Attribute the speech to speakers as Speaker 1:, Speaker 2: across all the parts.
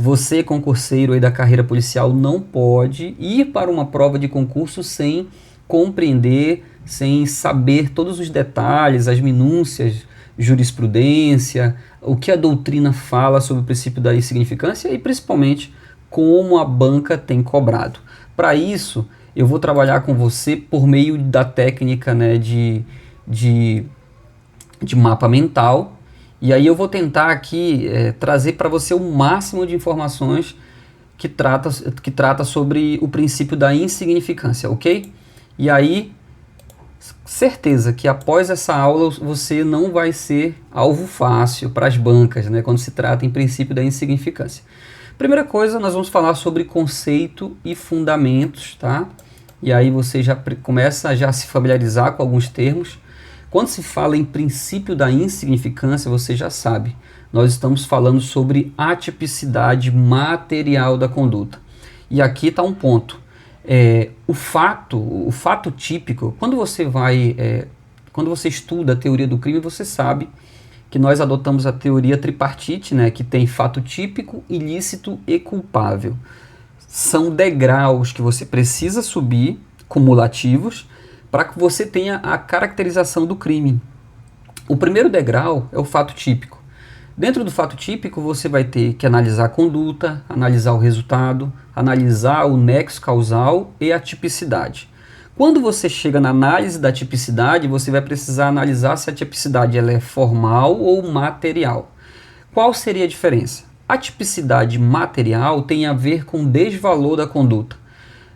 Speaker 1: Você, concurseiro aí da carreira policial, não pode ir para uma prova de concurso sem compreender, sem saber todos os detalhes, as minúcias, jurisprudência, o que a doutrina fala sobre o princípio da insignificância e principalmente como a banca tem cobrado. Para isso, eu vou trabalhar com você por meio da técnica, né, de, de mapa mental. E aí eu vou tentar aqui trazer para você o máximo de informações que trata sobre o princípio da insignificância, ok? E aí, certeza que após essa aula você não vai ser alvo fácil para as bancas, né, quando se trata em princípio da insignificância. Primeira coisa, nós vamos falar sobre conceito e fundamentos, tá? E aí você já começa a já se familiarizar com alguns termos. Quando se fala em princípio da insignificância, você já sabe, nós estamos falando sobre atipicidade material da conduta. E aqui está um ponto. O fato típico, quando você estuda a teoria do crime, você sabe que nós adotamos a teoria tripartite, né, que tem fato típico, ilícito e culpável. São degraus que você precisa subir, cumulativos, para que você tenha a caracterização do crime. O primeiro degrau é o fato típico. Dentro do fato típico, você vai ter que analisar a conduta, analisar o resultado, analisar o nexo causal e a tipicidade. Quando você chega na análise da tipicidade, você vai precisar analisar se a tipicidade ela é formal ou material. Qual seria a diferença? A tipicidade material tem a ver com o desvalor da conduta.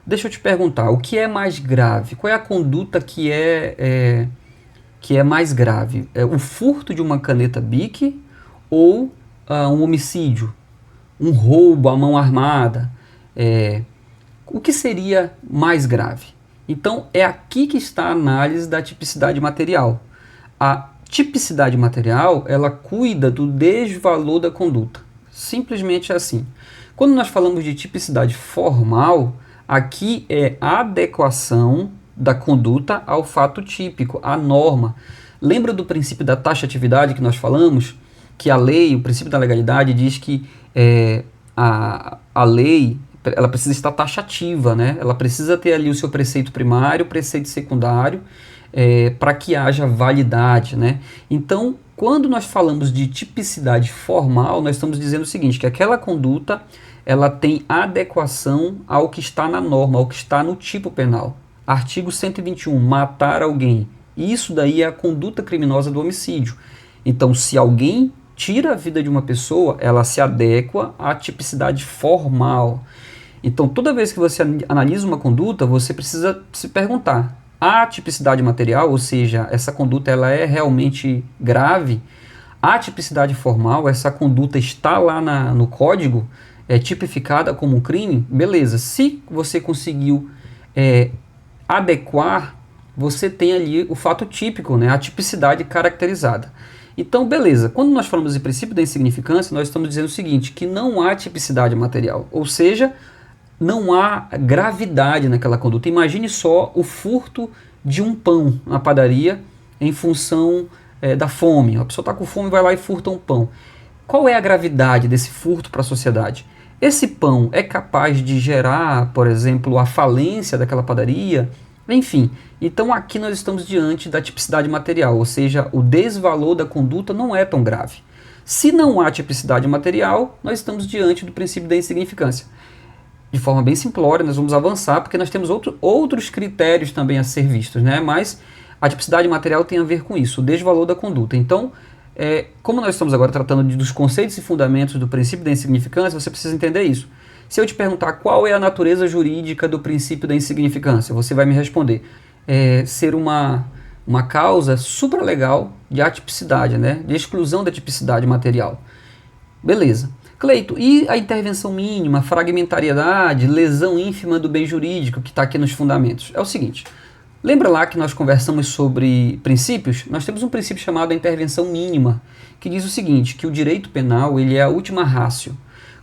Speaker 1: Deixa eu te perguntar, o que é mais grave? Qual é a conduta que é mais grave? É o furto de uma caneta Bic ou um homicídio? Um roubo à mão armada? O que seria mais grave? Então, é aqui que está a análise da tipicidade material. A tipicidade material, ela cuida do desvalor da conduta. Simplesmente assim. Quando nós falamos de tipicidade formal, aqui é a adequação da conduta ao fato típico, à norma. Lembra do princípio da taxatividade que nós falamos? Que a lei, o princípio da legalidade diz que a lei ela precisa estar taxativa, né? Ela precisa ter ali o seu preceito primário, preceito secundário, para que haja validade, né? Então, quando nós falamos de tipicidade formal, nós estamos dizendo o seguinte, que aquela conduta ela tem adequação ao que está na norma, ao que está no tipo penal. Artigo 121, matar alguém. Isso daí é a conduta criminosa do homicídio. Então, se alguém tira a vida de uma pessoa, ela se adequa à tipicidade formal. Então, toda vez que você analisa uma conduta, você precisa se perguntar, a tipicidade material, ou seja, essa conduta ela é realmente grave? A tipicidade formal, essa conduta está lá no código, é tipificada como um crime? Beleza, se você conseguiu adequar, você tem ali o fato típico, né, a tipicidade caracterizada. Então, beleza, quando nós falamos de princípio da insignificância, nós estamos dizendo o seguinte, que não há tipicidade material, ou seja, não há gravidade naquela conduta. Imagine só o furto de um pão na padaria em função da fome. A pessoa está com fome, vai lá e furta um pão. Qual é a gravidade desse furto para a sociedade? Esse pão é capaz de gerar, por exemplo, a falência daquela padaria? Enfim, então aqui nós estamos diante da tipicidade material, ou seja, o desvalor da conduta não é tão grave. Se não há tipicidade material, nós estamos diante do princípio da insignificância. De forma bem simplória, nós vamos avançar, porque nós temos outros critérios também a ser vistos, né? Mas a tipicidade material tem a ver com isso, o desvalor da conduta. Então, como nós estamos agora tratando dos conceitos e fundamentos do princípio da insignificância, você precisa entender isso. Se eu te perguntar qual é a natureza jurídica do princípio da insignificância, você vai me responder. Ser uma causa supralegal de atipicidade, né? De exclusão da tipicidade material. Beleza. Cleito, e a intervenção mínima, fragmentariedade, lesão ínfima do bem jurídico que está aqui nos fundamentos? É o seguinte, lembra lá que nós conversamos sobre princípios? Nós temos um princípio chamado a intervenção mínima, que diz o seguinte, que o direito penal ele é a última ratio.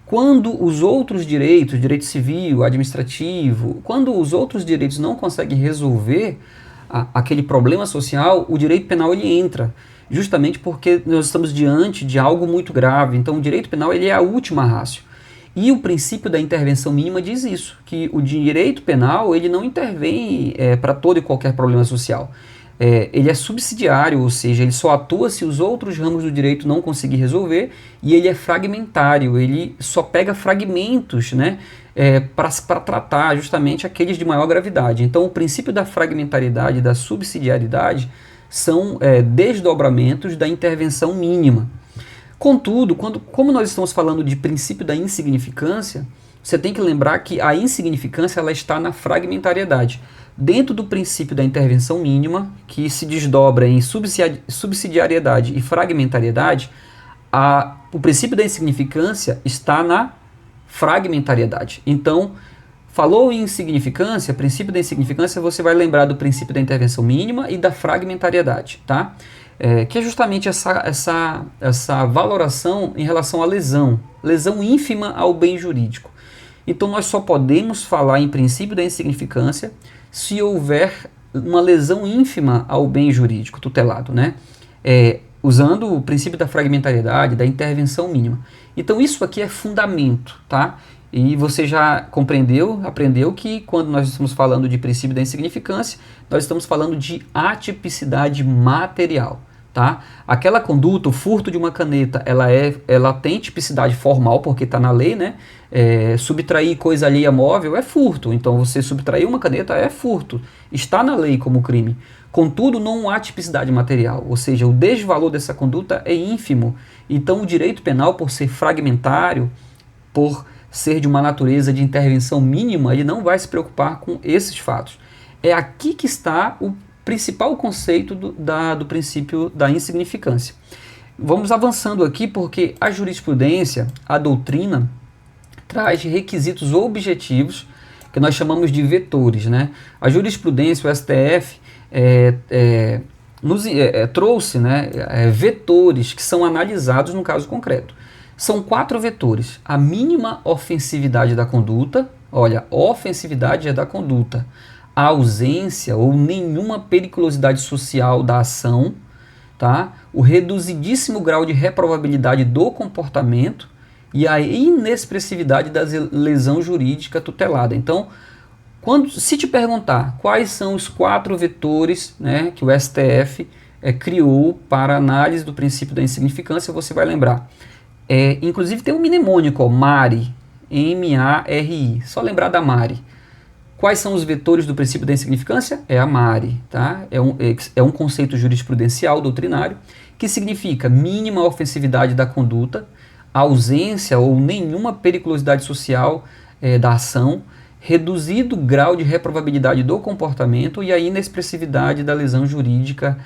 Speaker 1: Quando os outros direitos, direito civil, administrativo, quando os outros direitos não conseguem resolver aquele problema social, o direito penal ele entra. Justamente porque nós estamos diante de algo muito grave. Então, o direito penal ele é a última ratio. E o princípio da intervenção mínima diz isso, que o direito penal ele não intervém para todo e qualquer problema social. Ele é subsidiário, ou seja, ele só atua se os outros ramos do direito não conseguir resolver, e ele é fragmentário, ele só pega fragmentos, né, para tratar justamente aqueles de maior gravidade. Então, o princípio da fragmentariedade e da subsidiariedade são desdobramentos da intervenção mínima. Contudo, como nós estamos falando de princípio da insignificância, você tem que lembrar que a insignificância ela está na fragmentariedade. Dentro do princípio da intervenção mínima, que se desdobra em subsidiariedade e fragmentariedade, o princípio da insignificância está na fragmentariedade. Então, falou em insignificância, princípio da insignificância, você vai lembrar do princípio da intervenção mínima e da fragmentariedade, tá? Que é justamente essa valoração em relação à lesão ínfima ao bem jurídico. Então nós só podemos falar em princípio da insignificância se houver uma lesão ínfima ao bem jurídico tutelado, né? Usando o princípio da fragmentariedade, da intervenção mínima. Então isso aqui é fundamento, tá? E você já aprendeu que quando nós estamos falando de princípio da insignificância, nós estamos falando de atipicidade material, tá? Aquela conduta, o furto de uma caneta, ela tem tipicidade formal, porque está na lei, né? Subtrair coisa alheia móvel é furto, então você subtrair uma caneta é furto, está na lei como crime. Contudo, não há tipicidade material, ou seja, o desvalor dessa conduta é ínfimo. Então o direito penal, por ser fragmentário, por ser de uma natureza de intervenção mínima, ele não vai se preocupar com esses fatos. É aqui que está o principal conceito do princípio da insignificância. Vamos avançando aqui porque a jurisprudência, a doutrina, traz requisitos objetivos que nós chamamos de vetores, né? A jurisprudência, o STF, trouxe, né, vetores que são analisados no caso concreto. São 4 vetores. A mínima ofensividade da conduta, olha, ofensividade é da conduta. A ausência ou nenhuma periculosidade social da ação, tá? O reduzidíssimo grau de reprovabilidade do comportamento e a inexpressividade da lesão jurídica tutelada. Então, se te perguntar quais são os 4 vetores, né, que o STF criou para análise do princípio da insignificância, você vai lembrar. Inclusive tem um mnemônico, MARI, M-A-R-I, só lembrar da MARI. Quais são os vetores do princípio da insignificância? É a MARI, tá? É um conceito jurisprudencial, doutrinário, que significa mínima ofensividade da conduta, ausência ou nenhuma periculosidade social da ação, reduzido grau de reprovabilidade do comportamento e a inexpressividade da lesão jurídica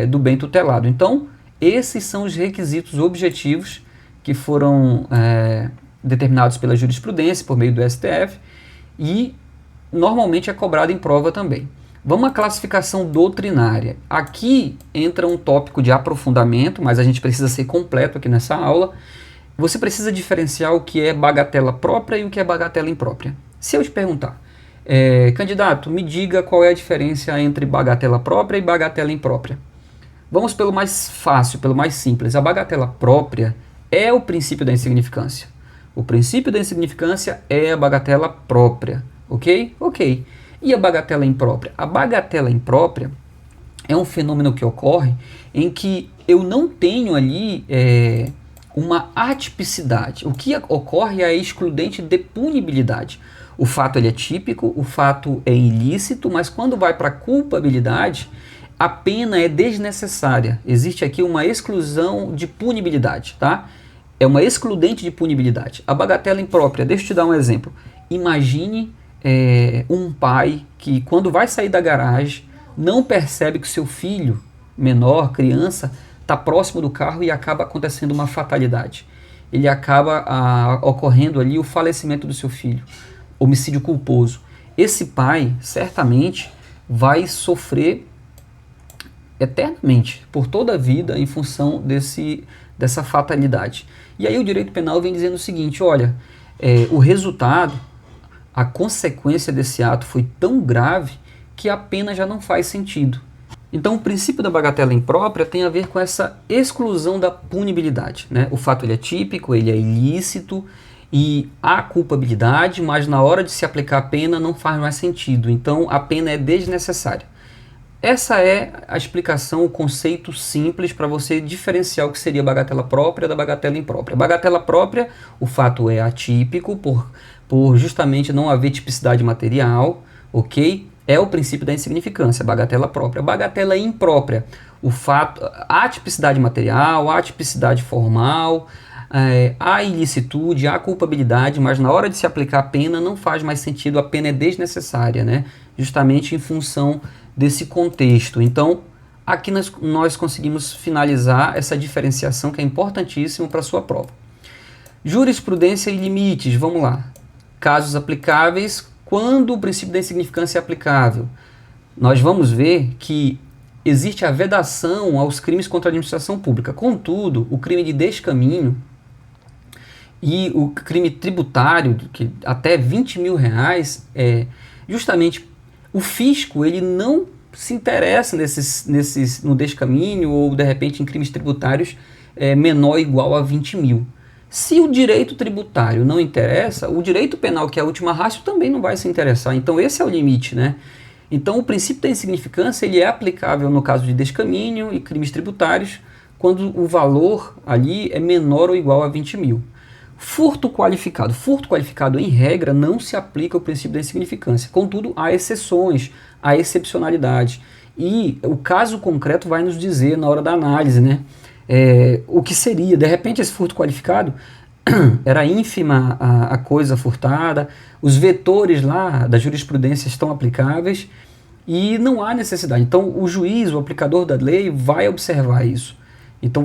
Speaker 1: do bem tutelado. Então, esses são os requisitos objetivos que foram determinados pela jurisprudência, por meio do STF, e normalmente é cobrado em prova também. Vamos à classificação doutrinária. Aqui entra um tópico de aprofundamento, mas a gente precisa ser completo aqui nessa aula. Você precisa diferenciar o que é bagatela própria e o que é bagatela imprópria. Se eu te perguntar, candidato, me diga qual é a diferença entre bagatela própria e bagatela imprópria. Vamos pelo mais fácil, pelo mais simples. A bagatela própria é o princípio da insignificância. O princípio da insignificância é a bagatela própria, ok? Ok. E a bagatela imprópria? A bagatela imprópria é um fenômeno que ocorre em que eu não tenho ali uma atipicidade. O que ocorre é a excludente de punibilidade. O fato ele é típico, o fato é ilícito, mas quando vai para a culpabilidade, a pena é desnecessária. Existe aqui uma exclusão de punibilidade, tá? É uma excludente de punibilidade. A bagatela imprópria, deixa eu te dar um exemplo. Imagine um pai que, quando vai sair da garagem, não percebe que o seu filho menor, criança, está próximo do carro e acaba acontecendo uma fatalidade. Ele acaba ocorrendo ali o falecimento do seu filho, homicídio culposo. Esse pai, certamente, vai sofrer eternamente, por toda a vida, em função dessa fatalidade. E aí o direito penal vem dizendo o seguinte, olha, o resultado, a consequência desse ato foi tão grave que a pena já não faz sentido. Então o princípio da bagatela imprópria tem a ver com essa exclusão da punibilidade, né? O fato ele é típico, ele é ilícito e há culpabilidade, mas na hora de se aplicar a pena não faz mais sentido. Então a pena é desnecessária. Essa é a explicação, o conceito simples para você diferenciar o que seria bagatela própria da bagatela imprópria. Bagatela própria, o fato é atípico por justamente não haver tipicidade material, ok? É o princípio da insignificância, bagatela própria. Bagatela imprópria, o fato, há tipicidade material, há tipicidade formal, há ilicitude, há culpabilidade, mas na hora de se aplicar a pena não faz mais sentido, a pena é desnecessária, né? Justamente em função desse contexto. Então, aqui nós conseguimos finalizar essa diferenciação que é importantíssimo para a sua prova. Jurisprudência e limites, vamos lá. Casos aplicáveis, quando o princípio da insignificância é aplicável? Nós vamos ver que existe a vedação aos crimes contra a administração pública. Contudo, o crime de descaminho e o crime tributário, que até R$ 20.000, justamente o fisco ele não se interessa no descaminho ou de repente em crimes tributários menor ou igual a 20 mil. Se o direito tributário não interessa, o direito penal, que é a última ratio, também não vai se interessar. Então esse é o limite, né? Então o princípio da insignificância ele é aplicável no caso de descaminho e crimes tributários quando o valor ali é menor ou igual a 20 mil. Furto qualificado. Furto qualificado, em regra, não se aplica o princípio da insignificância. Contudo, há exceções, há excepcionalidade. E o caso concreto vai nos dizer, na hora da análise, né, o que seria. De repente, esse furto qualificado era ínfima a coisa furtada, os vetores lá da jurisprudência estão aplicáveis e não há necessidade. Então, o juiz, o aplicador da lei, vai observar isso. Então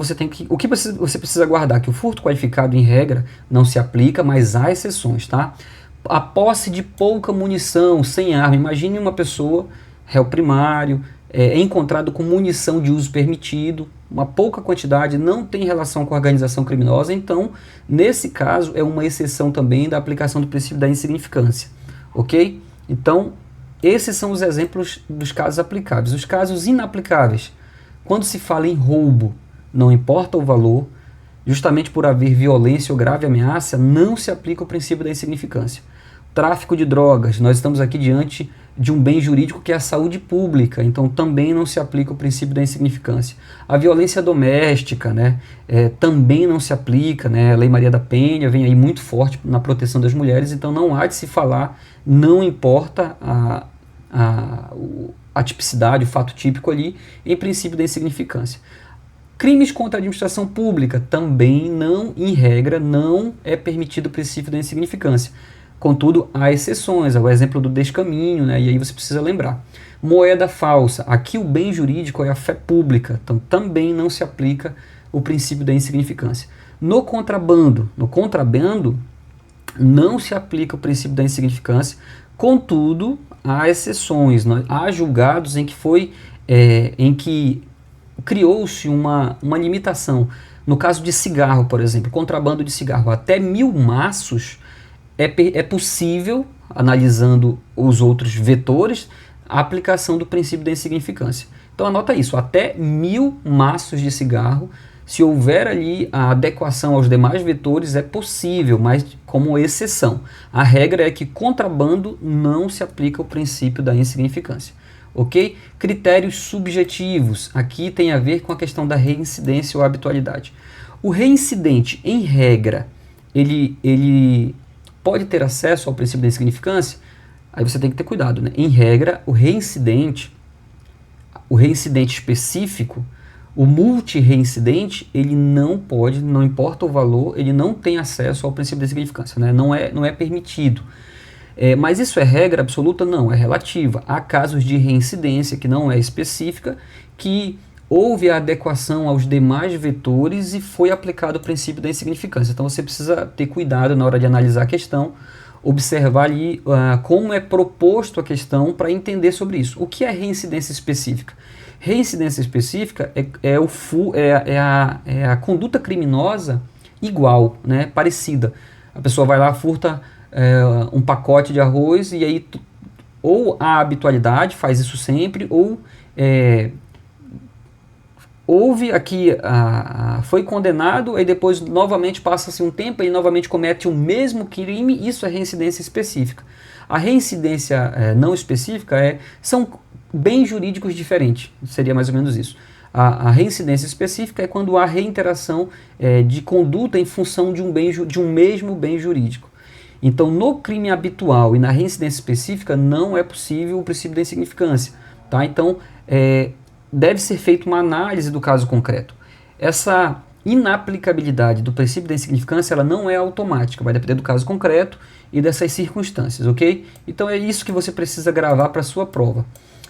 Speaker 1: o que você precisa guardar? Que o furto qualificado, em regra, não se aplica, mas há exceções, tá? A posse de pouca munição, sem arma. Imagine uma pessoa, réu primário, encontrado com munição de uso permitido, uma pouca quantidade, não tem relação com a organização criminosa, então, nesse caso, é uma exceção também da aplicação do princípio da insignificância, ok? Então, esses são os exemplos dos casos aplicáveis. Os casos inaplicáveis, quando se fala em roubo, não importa o valor, justamente por haver violência ou grave ameaça, não se aplica o princípio da insignificância. Tráfico de drogas, nós estamos aqui diante de um bem jurídico que é a saúde pública, então também não se aplica o princípio da insignificância. A violência doméstica, né, também não se aplica, né, a Lei Maria da Penha vem aí muito forte na proteção das mulheres, então não há de se falar, não importa a tipicidade, o fato típico ali, em princípio da insignificância. Crimes contra a administração pública também não, em regra, não é permitido o princípio da insignificância. Contudo, há exceções, é o exemplo do descaminho, né? E aí você precisa lembrar. Moeda falsa, aqui o bem jurídico é a fé pública, então também não se aplica o princípio da insignificância. No contrabando não se aplica o princípio da insignificância, contudo, há exceções, né? Há julgados em que criou-se uma limitação. No caso de cigarro, por exemplo, contrabando de cigarro, até 1.000 maços é possível, analisando os outros vetores, a aplicação do princípio da insignificância. Então anota isso, até 1.000 maços de cigarro, se houver ali a adequação aos demais vetores, é possível, mas como exceção. A regra é que contrabando não se aplica o princípio da insignificância. Ok? Critérios subjetivos, aqui tem a ver com a questão da reincidência ou habitualidade. O reincidente, em regra, ele pode ter acesso ao princípio da insignificância? Aí você tem que ter cuidado, né? Em regra, o reincidente específico, o multireincidente, ele não pode, não importa o valor, ele não tem acesso ao princípio da insignificância, né? Não é permitido. Mas isso é regra absoluta? Não, é relativa. Há casos de reincidência que não é específica, que houve a adequação aos demais vetores e foi aplicado o princípio da insignificância. Então você precisa ter cuidado na hora de analisar a questão, observar ali como é proposto a questão para entender sobre isso. O que é reincidência específica? Reincidência específica é a conduta criminosa igual, né, parecida. A pessoa vai lá, furta um pacote de arroz e aí ou a habitualidade faz isso sempre ou houve aqui, foi condenado, aí depois novamente passa-se um tempo, ele novamente comete o mesmo crime, isso é reincidência específica. A reincidência não específica são bens jurídicos diferentes, seria mais ou menos isso. A reincidência específica é quando há reiteração de conduta em função de um mesmo bem jurídico. Então, no crime habitual e na reincidência específica, não é possível o princípio da insignificância. Tá? Então, deve ser feita uma análise do caso concreto. Essa inaplicabilidade do princípio da insignificância ela não é automática, vai depender do caso concreto e dessas circunstâncias, ok? Então, é isso que você precisa gravar para a sua prova.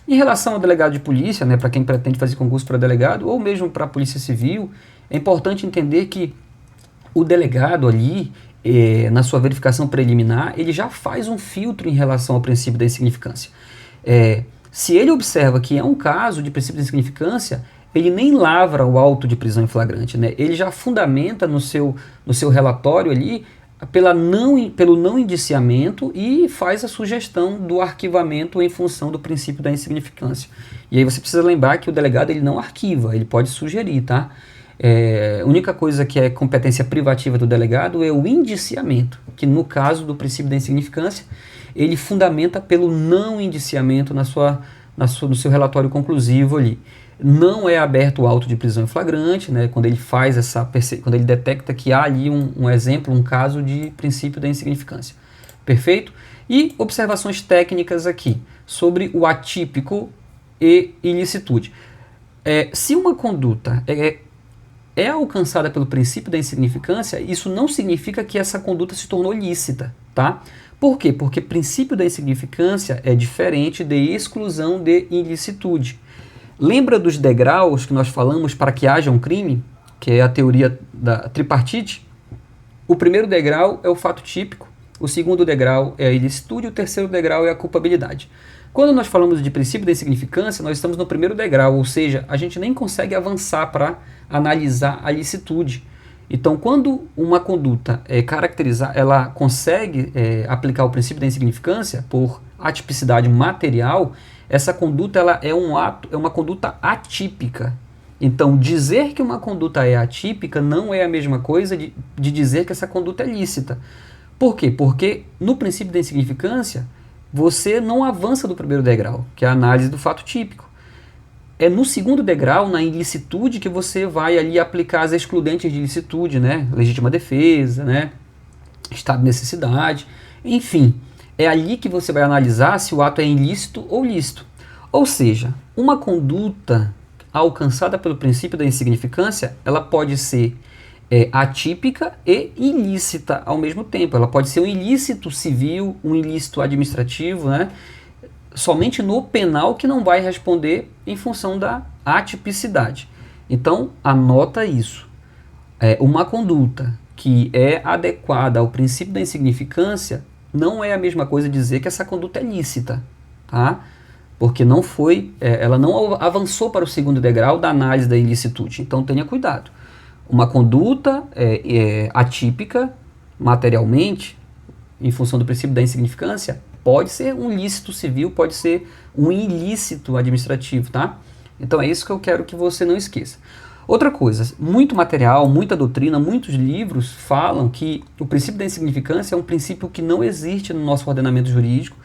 Speaker 1: Em relação ao delegado de polícia, né, para quem pretende fazer concurso para delegado, ou mesmo para a polícia civil, é importante entender que o delegado ali, na sua verificação preliminar, ele já faz um filtro em relação ao princípio da insignificância. Se ele observa que é um caso de princípio da insignificância, ele nem lavra o auto de prisão em flagrante, né? Ele já fundamenta no seu relatório ali pelo não indiciamento e faz a sugestão do arquivamento em função do princípio da insignificância. E aí você precisa lembrar que o delegado ele não arquiva, ele pode sugerir, tá? A única coisa que é competência privativa do delegado é o indiciamento, que no caso do princípio da insignificância, ele fundamenta pelo não indiciamento no seu relatório conclusivo ali. Não é aberto o auto de prisão em flagrante, né, quando ele quando ele detecta que há ali um exemplo, um caso de princípio da insignificância. Perfeito? E observações técnicas aqui sobre o atípico e ilicitude. Se uma conduta é alcançada pelo princípio da insignificância, isso não significa que essa conduta se tornou lícita, tá? Por quê? Porque princípio da insignificância é diferente de exclusão de ilicitude. Lembra dos degraus que nós falamos para que haja um crime, que é a teoria da tripartite? O primeiro degrau é o fato típico, o segundo degrau é a ilicitude e o terceiro degrau é a culpabilidade. Quando nós falamos de princípio da insignificância, nós estamos no primeiro degrau, ou seja, a gente nem consegue avançar para analisar a licitude. Então, quando uma conduta ela consegue aplicar o princípio da insignificância por atipicidade material, essa conduta ela é uma conduta atípica. Então, dizer que uma conduta é atípica não é a mesma coisa de dizer que essa conduta é lícita. Por quê? Porque no princípio da insignificância, você não avança do primeiro degrau, que é a análise do fato típico. É no segundo degrau, na ilicitude, que você vai ali aplicar as excludentes de ilicitude, né? Legítima defesa, né? Estado de necessidade, enfim. É ali que você vai analisar se o ato é ilícito ou lícito. Ou seja, uma conduta alcançada pelo princípio da insignificância, ela pode ser atípica e ilícita ao mesmo tempo. Ela pode ser um ilícito civil, um ilícito administrativo, né? Somente no penal que não vai responder em função da atipicidade. Então, anota isso. Uma conduta que é adequada ao princípio da insignificância não é a mesma coisa dizer que essa conduta é lícita, tá? Porque não foi, ela não avançou para o segundo degrau da análise da ilicitude. Então, tenha cuidado. Uma conduta atípica, materialmente, em função do princípio da insignificância, pode ser um lícito civil, pode ser um ilícito administrativo, tá? Então é isso que eu quero que você não esqueça. Outra coisa, muito material, muita doutrina, muitos livros falam que o princípio da insignificância é um princípio que não existe no nosso ordenamento jurídico,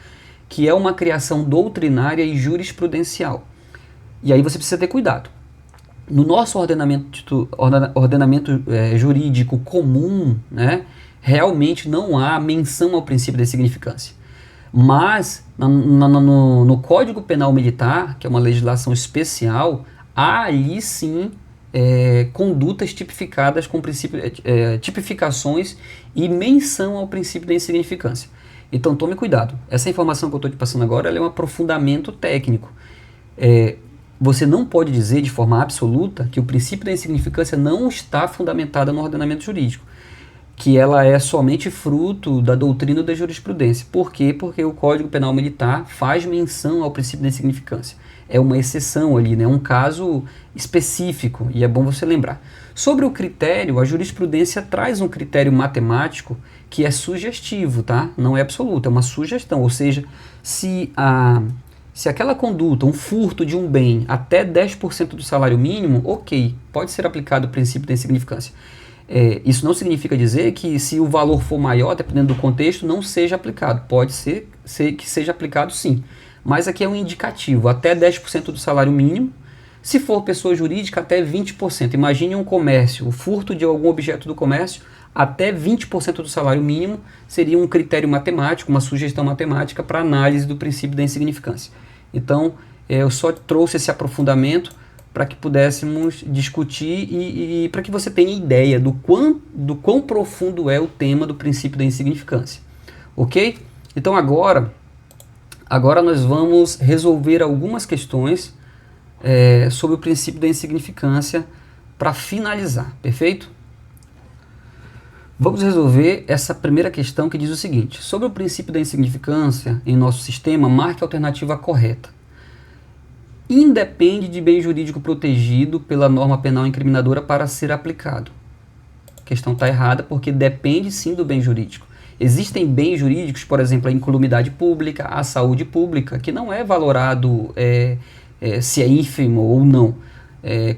Speaker 1: que é uma criação doutrinária e jurisprudencial. E aí você precisa ter cuidado. No nosso ordenamento jurídico comum, né, realmente não há menção ao princípio da insignificância. Mas no Código Penal Militar, que é uma legislação especial, há ali sim condutas tipificadas com tipificações e menção ao princípio da insignificância. Então tome cuidado. Essa informação que eu estou te passando agora ela é um aprofundamento técnico. Você não pode dizer de forma absoluta que o princípio da insignificância não está fundamentado no ordenamento jurídico, que ela é somente fruto da doutrina da jurisprudência. Por quê? Porque o Código Penal Militar faz menção ao princípio da insignificância. É uma exceção ali, né? Um caso específico, e é bom você lembrar. Sobre o critério, a jurisprudência traz um critério matemático que é sugestivo, tá? Não é absoluto, é uma sugestão, ou seja, se Se aquela conduta, um furto de um bem até 10% do salário mínimo, ok, pode ser aplicado o princípio da insignificância. Isso não significa dizer que se o valor for maior, dependendo do contexto, não seja aplicado. Pode ser que seja aplicado sim. Mas aqui é um indicativo, até 10% do salário mínimo. Se for pessoa jurídica, até 20%. Imagine um comércio, o furto de algum objeto do comércio, até 20% do salário mínimo seria um critério matemático, uma sugestão matemática para análise do princípio da insignificância. Então, eu só trouxe esse aprofundamento para que pudéssemos discutir e para que você tenha ideia do quão profundo é o tema do princípio da insignificância. Ok? Então agora nós vamos resolver algumas questões sobre o princípio da insignificância para finalizar, perfeito? Vamos resolver essa primeira questão que diz o seguinte: sobre o princípio da insignificância em nosso sistema, marque a alternativa correta. Independe de bem jurídico protegido pela norma penal incriminadora para ser aplicado. A questão está errada porque depende sim do bem jurídico. Existem bens jurídicos, por exemplo, a incolumidade pública, a saúde pública, que não é valorado se é ínfimo ou não.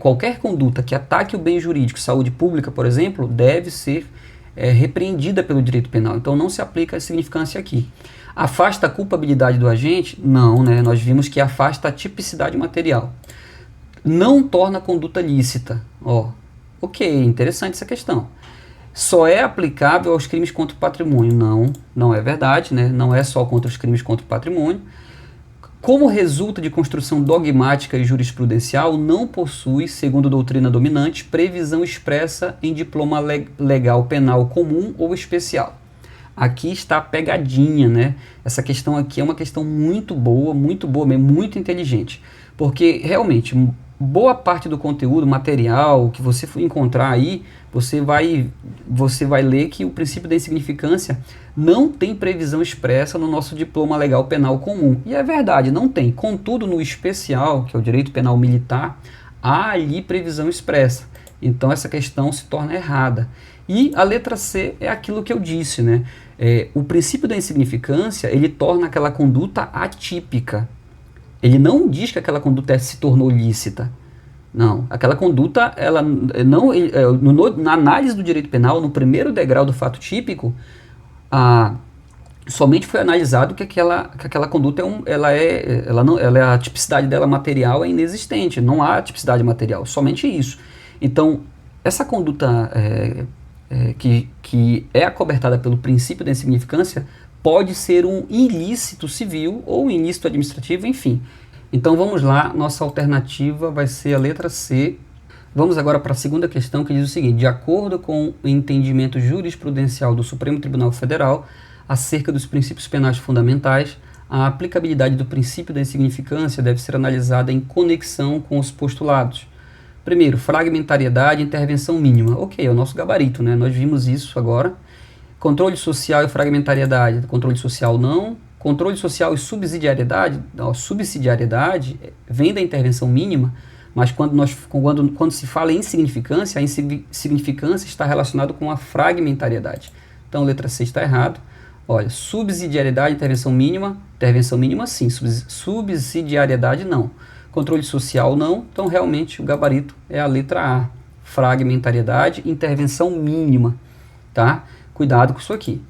Speaker 1: Qualquer conduta que ataque o bem jurídico, saúde pública, por exemplo, deve ser repreendida pelo direito penal. Então não se aplica a significância aqui. Afasta a culpabilidade do agente? Não, né? Nós vimos que afasta a tipicidade material. Não torna a conduta lícita. Ok, interessante essa questão. Só é aplicável aos crimes contra o patrimônio. Não é verdade, né? Não é só contra os crimes contra o patrimônio. Como resulta de construção dogmática e jurisprudencial, não possui, segundo a doutrina dominante, previsão expressa em diploma legal penal comum ou especial. Aqui está a pegadinha, né? Essa questão aqui é uma questão muito boa, muito inteligente. Porque, realmente, boa parte do conteúdo material que você for encontrar aí, você vai ler que o princípio da insignificância não tem previsão expressa no nosso diploma legal penal comum. E é verdade, não tem. Contudo, no especial, que é o direito penal militar, há ali previsão expressa. Então, essa questão se torna errada. E a letra C é aquilo que eu disse, né? O princípio da insignificância, ele torna aquela conduta atípica. Ele não diz que aquela conduta se tornou lícita. Não, aquela conduta, ela não, na análise do direito penal, no primeiro degrau do fato típico, somente foi analisado que aquela conduta a tipicidade dela material é inexistente, não há tipicidade material, somente isso. Então, essa conduta que é acobertada pelo princípio da insignificância pode ser um ilícito civil ou um ilícito administrativo, enfim. Então vamos lá, nossa alternativa vai ser a letra C. Vamos agora para a segunda questão, que diz o seguinte: de acordo com o entendimento jurisprudencial do Supremo Tribunal Federal acerca dos princípios penais fundamentais, a aplicabilidade do princípio da insignificância deve ser analisada em conexão com os postulados. Primeiro, fragmentariedade e intervenção mínima. Ok, é o nosso gabarito, né? Nós vimos isso agora. Controle social e fragmentariedade. Controle social não. Controle social e subsidiariedade. Subsidiariedade vem da intervenção mínima, mas quando se fala em insignificância, a insignificância está relacionada com a fragmentariedade. Então, letra C está errado. Olha, subsidiariedade, intervenção mínima sim, subsidiariedade não. Controle social não, então realmente o gabarito é a letra A. Fragmentariedade, intervenção mínima, tá? Cuidado com isso aqui.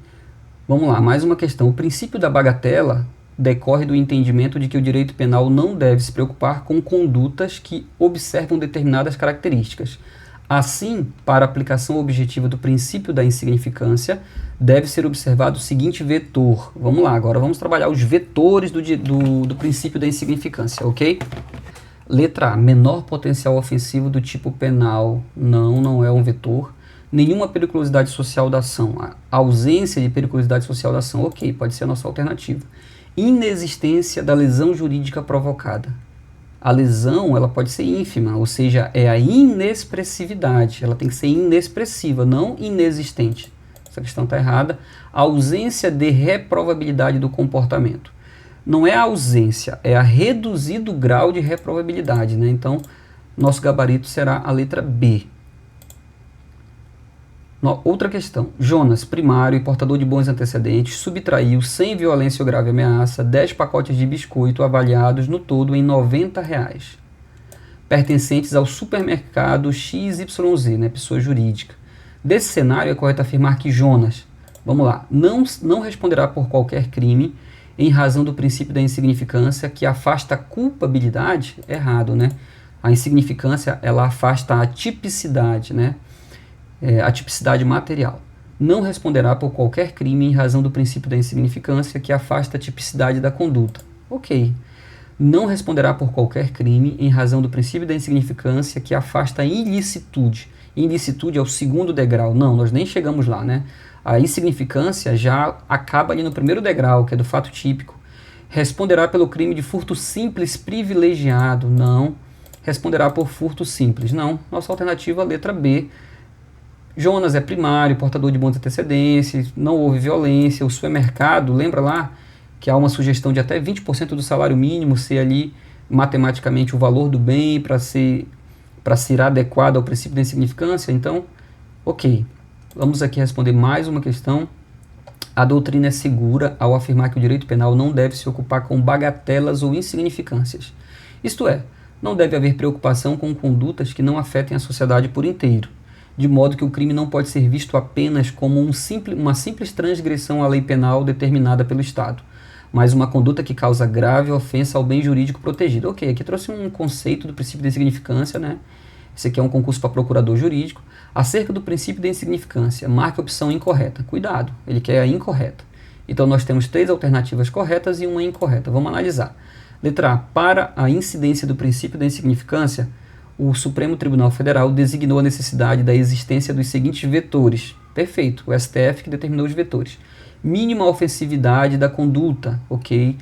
Speaker 1: Vamos lá, mais uma questão. O princípio da bagatela decorre do entendimento de que o direito penal não deve se preocupar com condutas que observam determinadas características. Assim, para a aplicação objetiva do princípio da insignificância, deve ser observado o seguinte vetor. Vamos lá, agora vamos trabalhar os vetores do princípio da insignificância, ok? Letra A, menor potencial ofensivo do tipo penal. Não é um vetor. Nenhuma periculosidade social da ação. A ausência de periculosidade social da ação. Ok, pode ser a nossa alternativa. Inexistência da lesão jurídica provocada. A lesão, ela pode ser ínfima, ou seja, é a inexpressividade. Ela tem que ser inexpressiva, não inexistente. Essa questão está errada. A ausência de reprovabilidade do comportamento. Não é a ausência, é a reduzido grau de reprovabilidade, né? Então, nosso gabarito será a letra B. Outra questão. Jonas, primário e portador de bons antecedentes, subtraiu, sem violência ou grave ameaça, 10 pacotes de biscoito avaliados no todo em R$ 90, pertencentes ao supermercado XYZ, né, pessoa jurídica. Desse cenário, é correto afirmar que Jonas, vamos lá, não responderá por qualquer crime em razão do princípio da insignificância que afasta a culpabilidade. Errado, né? A insignificância, ela afasta a tipicidade, né? A tipicidade material. Não responderá por qualquer crime em razão do princípio da insignificância que afasta a tipicidade da conduta. Ok. Não responderá por qualquer crime em razão do princípio da insignificância que afasta a ilicitude. Ilicitude é o segundo degrau. Não, nós nem chegamos lá, né? A insignificância já acaba ali no primeiro degrau, que é do fato típico. Responderá pelo crime de furto simples privilegiado. Não. Responderá por furto simples. Não. Nossa alternativa, letra B. Jonas é primário, portador de bons antecedentes, não houve violência. O supermercado, lembra lá que há uma sugestão de até 20% do salário mínimo ser ali matematicamente o valor do bem para ser adequado ao princípio da insignificância? Então, ok. Vamos aqui responder mais uma questão. A doutrina é segura ao afirmar que o direito penal não deve se ocupar com bagatelas ou insignificâncias. Isto é, não deve haver preocupação com condutas que não afetem a sociedade por inteiro, de modo que o crime não pode ser visto apenas como uma simples transgressão à lei penal determinada pelo Estado, mas uma conduta que causa grave ofensa ao bem jurídico protegido. Ok, aqui trouxe um conceito do princípio da insignificância, né? Esse aqui é um concurso para procurador jurídico. Acerca do princípio da insignificância, marque a opção incorreta. Cuidado, ele quer a incorreta. Então nós temos 3 alternativas corretas e uma incorreta. Vamos analisar. Letra A. Para a incidência do princípio da insignificância, o Supremo Tribunal Federal designou a necessidade da existência dos seguintes vetores. Perfeito, o STF que determinou os vetores. Mínima ofensividade da conduta, ok?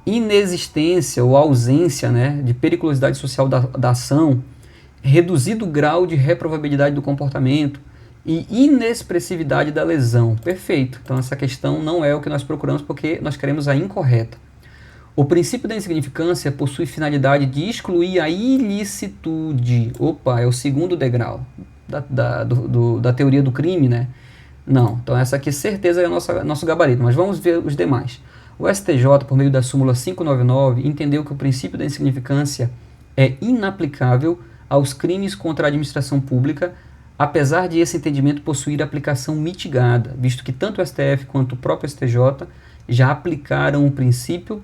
Speaker 1: Inexistência ou ausência, né, de periculosidade social da ação, reduzido grau de reprovabilidade do comportamento e inexpressividade da lesão. Perfeito. Então essa questão não é o que nós procuramos porque nós queremos a incorreta. O princípio da insignificância possui finalidade de excluir a ilicitude. Opa, é o segundo degrau da teoria do crime, né? Não, então essa aqui certeza é nosso gabarito, mas vamos ver os demais. O STJ, por meio da súmula 599, entendeu que o princípio da insignificância é inaplicável aos crimes contra a administração pública, apesar de esse entendimento possuir aplicação mitigada, visto que tanto o STF quanto o próprio STJ já aplicaram o princípio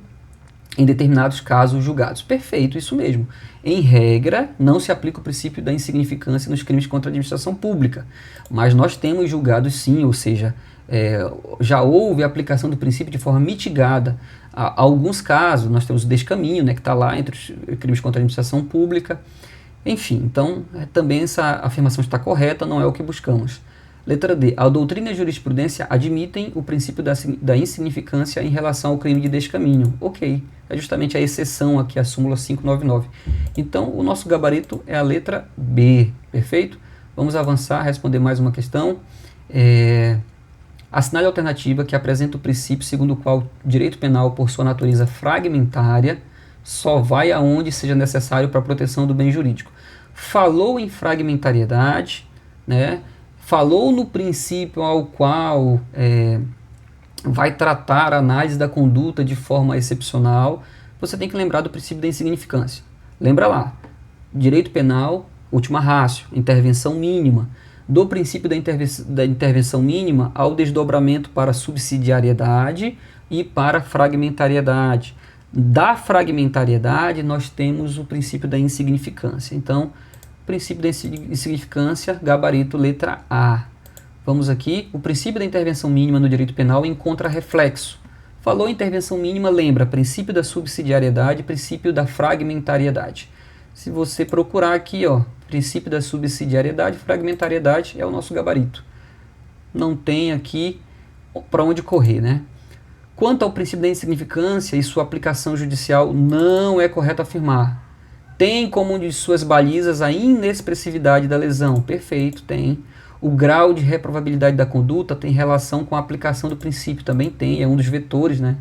Speaker 1: em determinados casos julgados. Perfeito, isso mesmo. Em regra, não se aplica o princípio da insignificância nos crimes contra a administração pública, mas nós temos julgados sim, ou seja, já houve a aplicação do princípio de forma mitigada. Há alguns casos, nós temos o descaminho, né, que está lá entre os crimes contra a administração pública. Enfim, então também essa afirmação está correta, não é o que buscamos. Letra D. A doutrina e a jurisprudência admitem o princípio da insignificância em relação ao crime de descaminho. Ok, é justamente a exceção aqui, a súmula 599. Então, o nosso gabarito é a letra B, perfeito? Vamos avançar, responder mais uma questão. Assinale a alternativa que apresenta o princípio segundo o qual o direito penal, por sua natureza fragmentária, só vai aonde seja necessário para a proteção do bem jurídico. Falou em fragmentariedade, né? Falou no princípio ao qual vai tratar a análise da conduta de forma excepcional. Você tem que lembrar do princípio da insignificância. Lembra lá, direito penal, última ratio, intervenção mínima. Do princípio da intervenção mínima ao desdobramento para subsidiariedade e para fragmentariedade. Da fragmentariedade, nós temos o princípio da insignificância. Então, princípio da insignificância, gabarito, letra A. Vamos aqui. O princípio da intervenção mínima no direito penal encontra reflexo. Falou em intervenção mínima, lembra princípio da subsidiariedade, princípio da fragmentariedade. Se você procurar aqui, ó, princípio da subsidiariedade, fragmentariedade é o nosso gabarito. Não tem aqui para onde correr, né? Quanto ao princípio da insignificância e sua aplicação judicial, não é correto afirmar. Tem como uma de suas balizas a inexpressividade da lesão. Perfeito, tem. O grau de reprovabilidade da conduta tem relação com a aplicação do princípio. Também tem, é um dos vetores, né?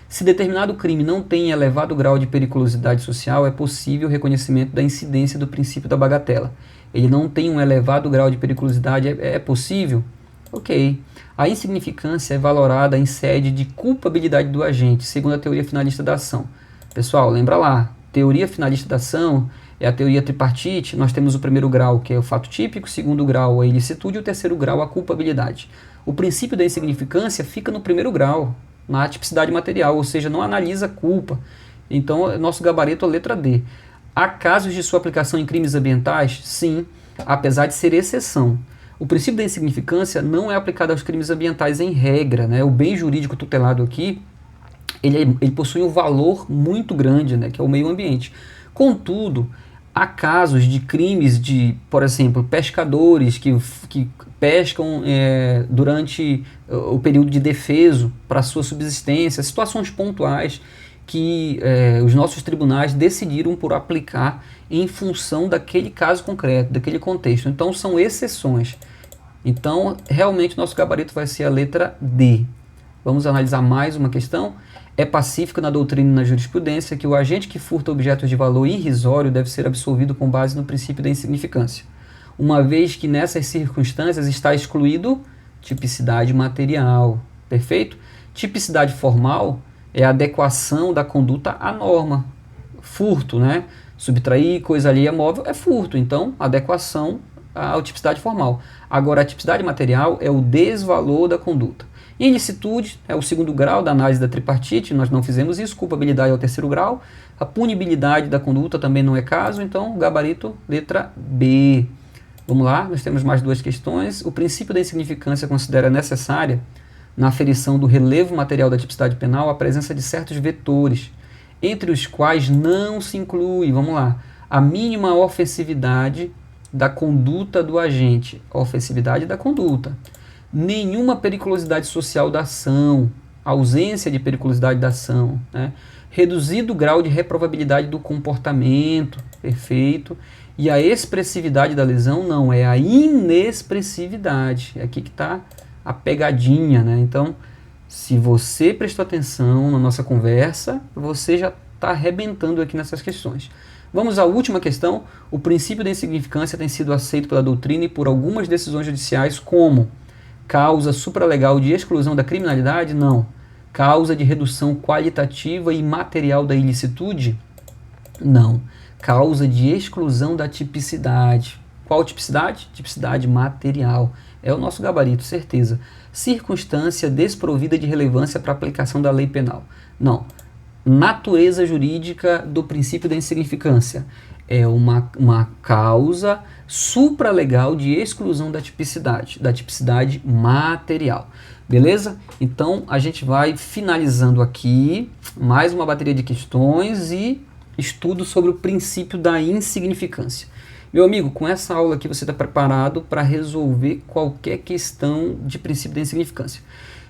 Speaker 1: Se determinado crime não tem elevado grau de periculosidade social, é possível o reconhecimento da incidência do princípio da bagatela. Ele não tem um elevado grau de periculosidade, é possível? Ok. A insignificância é valorada em sede de culpabilidade do agente, segundo a teoria finalista da ação. Pessoal, lembra lá, teoria finalista da ação é a teoria tripartite. Nós temos o primeiro grau, que é o fato típico, o segundo grau, a ilicitude, e o terceiro grau, a culpabilidade. O princípio da insignificância fica no primeiro grau, na tipicidade material, ou seja, não analisa culpa. Então, nosso gabarito é a letra D. Há casos de sua aplicação em crimes ambientais? Sim, apesar de ser exceção. O princípio da insignificância não é aplicado aos crimes ambientais em regra, né? O bem jurídico tutelado aqui, ele possui um valor muito grande, né? Que é o meio ambiente. Contudo, há casos de crimes de, por exemplo, pescadores que pescam durante o período de defeso para sua subsistência, situações pontuais que os nossos tribunais decidiram por aplicar em função daquele caso concreto, daquele contexto. Então, são exceções. Então, realmente, nosso gabarito vai ser a letra D. Vamos analisar mais uma questão. É pacífico na doutrina e na jurisprudência que o agente que furta objetos de valor irrisório deve ser absolvido com base no princípio da insignificância, uma vez que nessas circunstâncias está excluído tipicidade material. Perfeito? Tipicidade formal é a adequação da conduta à norma. Furto, né? Subtrair coisa alheia móvel é furto, então adequação à tipicidade formal. Agora, a tipicidade material é o desvalor da conduta. Ilicitude é o segundo grau da análise da tripartite, nós não fizemos isso. Culpabilidade é o terceiro grau. A punibilidade da conduta também não é caso, então gabarito letra B. Vamos lá, nós temos mais duas questões. O princípio da insignificância considera necessária, na aferição do relevo material da tipicidade penal, a presença de certos vetores, entre os quais não se inclui, vamos lá, a mínima ofensividade da conduta do agente, ofensividade da conduta, nenhuma periculosidade social da ação, ausência de periculosidade da ação, né? Reduzido grau de reprovabilidade do comportamento, perfeito, e a expressividade da lesão não, é a inexpressividade, é aqui que está a pegadinha, né? Então, se você prestou atenção na nossa conversa, você já está arrebentando aqui nessas questões. Vamos à última questão. O princípio da insignificância tem sido aceito pela doutrina e por algumas decisões judiciais como causa supralegal de exclusão da criminalidade? Não. Causa de redução qualitativa e material da ilicitude? Não. Causa de exclusão da tipicidade. Qual tipicidade? Tipicidade material. É o nosso gabarito, certeza. Circunstância desprovida de relevância para a aplicação da lei penal. Não. Natureza jurídica do princípio da insignificância. É uma causa supralegal de exclusão da tipicidade material. Beleza? Então, a gente vai finalizando aqui mais uma bateria de questões e estudo sobre o princípio da insignificância. Meu amigo, com essa aula aqui você está preparado para resolver qualquer questão de princípio da insignificância.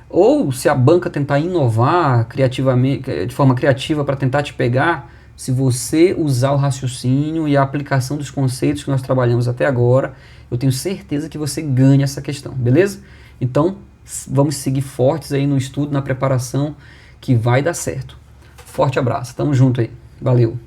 Speaker 1: Ou se a banca tentar inovar criativamente, de forma criativa para tentar te pegar, se você usar o raciocínio e a aplicação dos conceitos que nós trabalhamos até agora, eu tenho certeza que você ganha essa questão, beleza? Então, vamos seguir fortes aí no estudo, na preparação, que vai dar certo. Forte abraço, tamo junto aí, valeu!